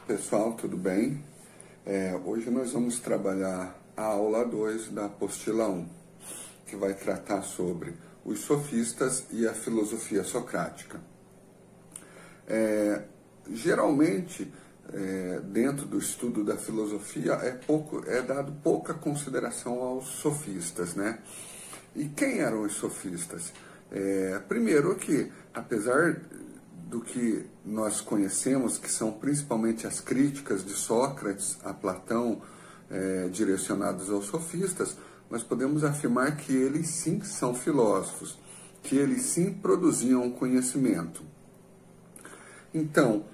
Pessoal, tudo bem? Hoje nós vamos trabalhar a aula 2 da apostila 1, que vai tratar sobre os sofistas e a filosofia socrática. Geralmente, dentro do estudo da filosofia, é dado pouca consideração aos sofistas, né? E quem eram os sofistas? Primeiro que, apesar do que nós conhecemos, que são principalmente as críticas de Sócrates a Platão, direcionadas aos sofistas, nós podemos afirmar que eles sim são filósofos, que eles sim produziam conhecimento. Então,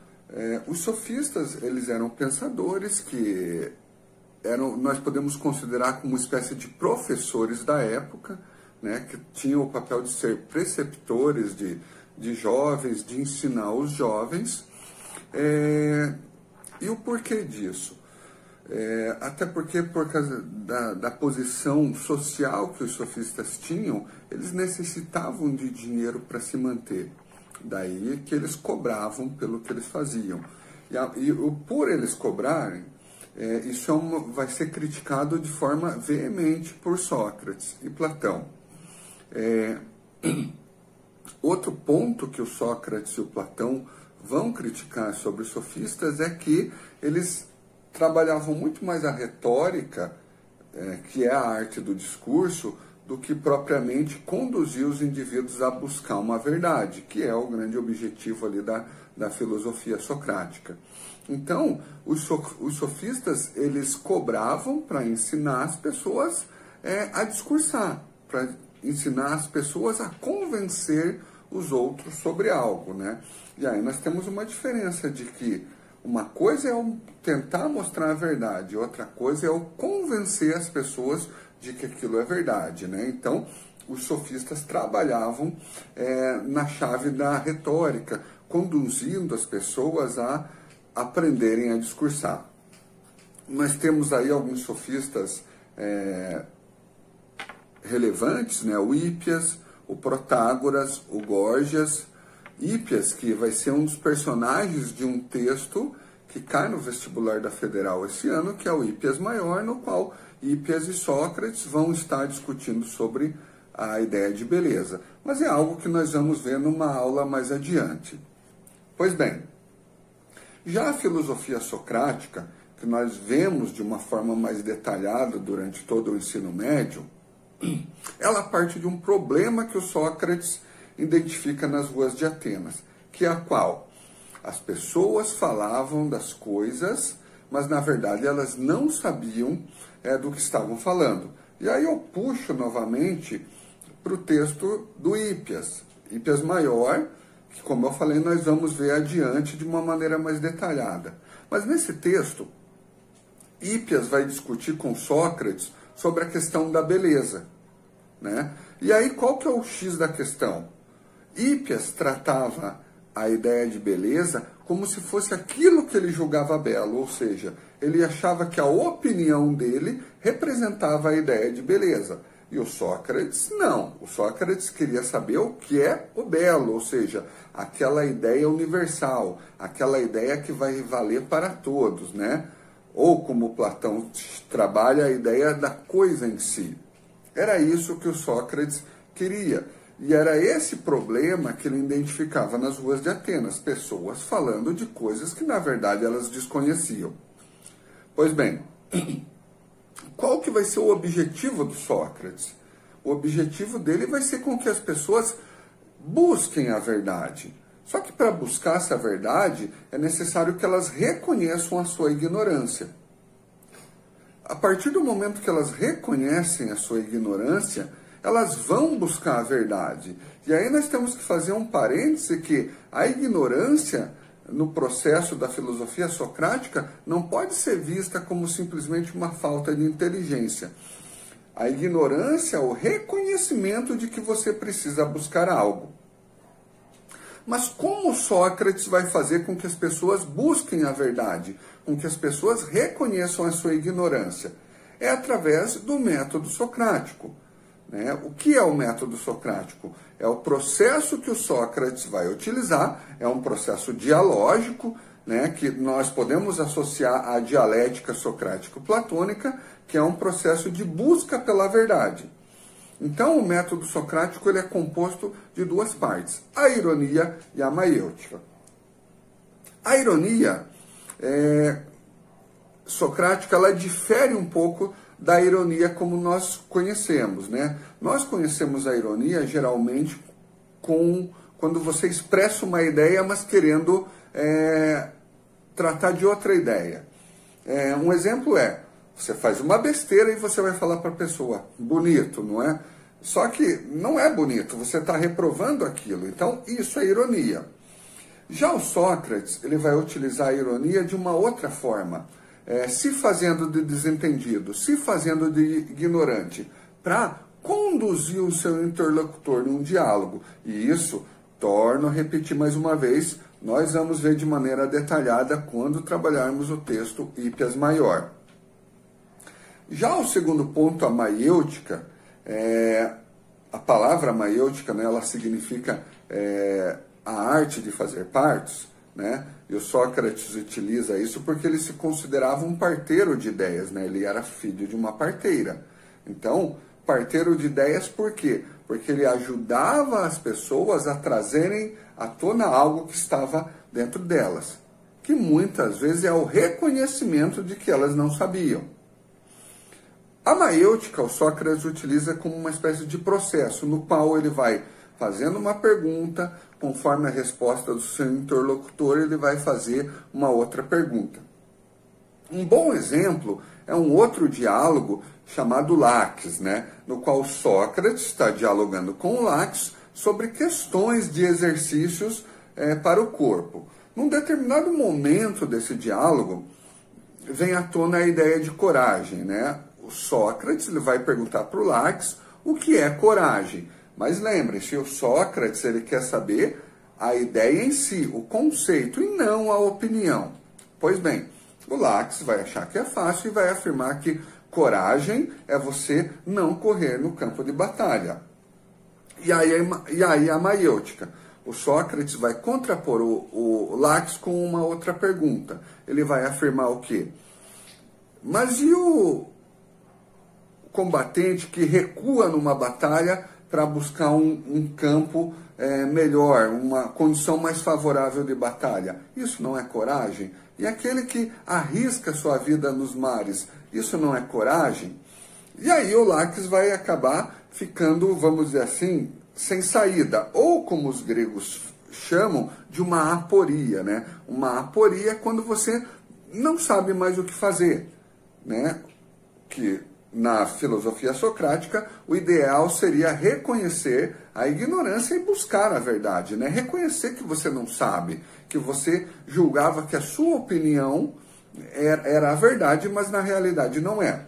os sofistas, eles eram pensadores que nós podemos considerar como uma espécie de professores da época, né, que tinham o papel de ser preceptores de jovens, de ensinar os jovens. E o porquê disso? Até porque, por causa da posição social que os sofistas tinham, eles necessitavam de dinheiro para se manter. Daí que eles cobravam pelo que eles faziam. E por eles cobrarem, isso vai ser criticado de forma veemente por Sócrates e Platão. Outro ponto que o Sócrates e o Platão vão criticar sobre os sofistas é que eles trabalhavam muito mais a retórica, que é a arte do discurso, do que propriamente conduzir os indivíduos a buscar uma verdade, que é o grande objetivo ali da filosofia socrática. Então, os sofistas, eles cobravam para ensinar as pessoas a discursar, para ensinar as pessoas a convencer os outros sobre algo, né? E aí nós temos uma diferença de que uma coisa é tentar mostrar a verdade, outra coisa é convencer as pessoas de que aquilo é verdade, né? Então, os sofistas trabalhavam na chave da retórica, conduzindo as pessoas a aprenderem a discursar. Nós temos aí alguns sofistas relevantes, né? O Hípias, o Protágoras, o Górgias. Hípias, que vai ser um dos personagens de um texto que cai no vestibular da Federal esse ano, que é o Hípias Maior, no qual Hípias e Sócrates vão estar discutindo sobre a ideia de beleza. Mas é algo que nós vamos ver numa aula mais adiante. Pois bem, já a filosofia socrática, que nós vemos de uma forma mais detalhada durante todo o ensino médio, ela parte de um problema que o Sócrates identifica nas ruas de Atenas, que é a qual as pessoas falavam das coisas, mas na verdade elas não sabiam do que estavam falando. E aí eu puxo novamente para o texto do Hípias, Hípias Maior, que, como eu falei, nós vamos ver adiante de uma maneira mais detalhada. Mas nesse texto, Hípias vai discutir com Sócrates sobre a questão da beleza, né? E aí qual que é o X da questão? Hípias tratava a ideia de beleza como se fosse aquilo que ele julgava belo, ou seja, ele achava que a opinião dele representava a ideia de beleza. E o Sócrates não. O Sócrates queria saber o que é o belo, ou seja, aquela ideia universal, aquela ideia que vai valer para todos, né? Ou como Platão trabalha a ideia da coisa em si. Era isso que o Sócrates queria. E era esse problema que ele identificava nas ruas de Atenas, pessoas falando de coisas que na verdade elas desconheciam. Pois bem, qual que vai ser o objetivo do Sócrates? O objetivo dele vai ser com que as pessoas busquem a verdade. Só que para buscar essa verdade é necessário que elas reconheçam a sua ignorância. A partir do momento que elas reconhecem a sua ignorância, elas vão buscar a verdade. E aí nós temos que fazer um parêntese que a ignorância no processo da filosofia socrática não pode ser vista como simplesmente uma falta de inteligência. A ignorância é o reconhecimento de que você precisa buscar algo. Mas como Sócrates vai fazer com que as pessoas busquem a verdade, com que as pessoas reconheçam a sua ignorância? É através do método socrático. né? O que é o método socrático? É o processo que o Sócrates vai utilizar, é um processo dialógico, né, que nós podemos associar à dialética socrático-platônica, que é um processo de busca pela verdade. Então, o método socrático ele é composto de duas partes, a ironia e a maiêutica. A ironia socrática ela difere um pouco da ironia como nós conhecemos, né? Nós conhecemos a ironia geralmente quando você expressa uma ideia, mas querendo tratar de outra ideia. Um exemplo você faz uma besteira e você vai falar para a pessoa, bonito, não é? Só que não é bonito, você está reprovando aquilo. Então, isso é ironia. Já o Sócrates, ele vai utilizar a ironia de uma outra forma, se fazendo de desentendido, se fazendo de ignorante, para conduzir o seu interlocutor num diálogo. E isso, torno a repetir mais uma vez, nós vamos ver de maneira detalhada quando trabalharmos o texto Hípias Maior. Já o segundo ponto, a maiêutica, a palavra maiêutica, né, ela significa a arte de fazer partos, né? E o Sócrates utiliza isso porque ele se considerava um parteiro de ideias, né? Ele era filho de uma parteira. Então, parteiro de ideias por quê? Porque ele ajudava as pessoas a trazerem à tona algo que estava dentro delas, que muitas vezes é o reconhecimento de que elas não sabiam. A maiêutica, o Sócrates utiliza como uma espécie de processo, no qual ele vai fazendo uma pergunta, conforme a resposta do seu interlocutor, ele vai fazer uma outra pergunta. Um bom exemplo é um outro diálogo chamado Laques, né? No qual Sócrates está dialogando com o Laques sobre questões de exercícios para o corpo. Num determinado momento desse diálogo, vem à tona a ideia de coragem, né? O Sócrates ele vai perguntar para o Laques o que é coragem. Mas lembre-se, o Sócrates ele quer saber a ideia em si, o conceito, e não a opinião. Pois bem, o Laques vai achar que é fácil e vai afirmar que coragem é você não correr no campo de batalha. E aí a maiêutica. O Sócrates vai contrapor o Laques com uma outra pergunta. Ele vai afirmar o quê? Mas e o combatente que recua numa batalha para buscar um campo melhor, uma condição mais favorável de batalha? Isso não é coragem? E aquele que arrisca sua vida nos mares, isso não é coragem? E aí o Laques vai acabar ficando, vamos dizer assim, sem saída, ou como os gregos chamam, de uma aporia, né? Uma aporia é quando você não sabe mais o que fazer, né? Que na filosofia socrática, o ideal seria reconhecer a ignorância e buscar a verdade, né? Reconhecer que você não sabe, que você julgava que a sua opinião era a verdade, mas na realidade não é.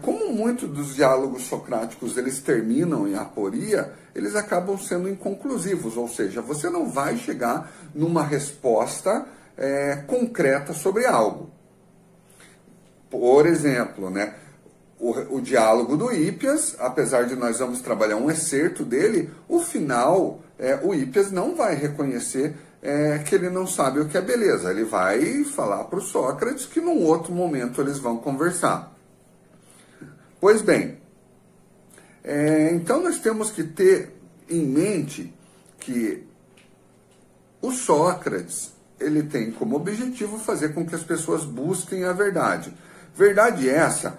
Como muitos dos diálogos socráticos eles terminam em aporia, eles acabam sendo inconclusivos, ou seja, você não vai chegar numa resposta concreta sobre algo. Por exemplo, né, o diálogo do Hípias, apesar de nós vamos trabalhar um excerto dele, o final, o Hípias não vai reconhecer que ele não sabe o que é beleza. Ele vai falar para o Sócrates que num outro momento eles vão conversar. Pois bem, então nós temos que ter em mente que o Sócrates ele tem como objetivo fazer com que as pessoas busquem a verdade. Verdade essa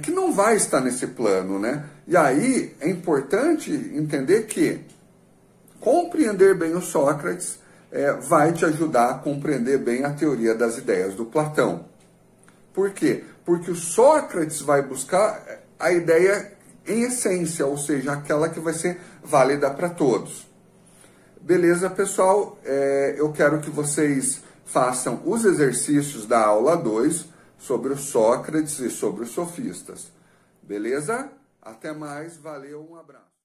que não vai estar nesse plano, né? E aí é importante entender que compreender bem o Sócrates vai te ajudar a compreender bem a teoria das ideias do Platão. Por quê? Porque o Sócrates vai buscar a ideia em essência, ou seja, aquela que vai ser válida para todos. Beleza, pessoal? Eu quero que vocês façam os exercícios da aula 2 sobre o Sócrates e sobre os sofistas. Beleza? Até mais, valeu, um abraço.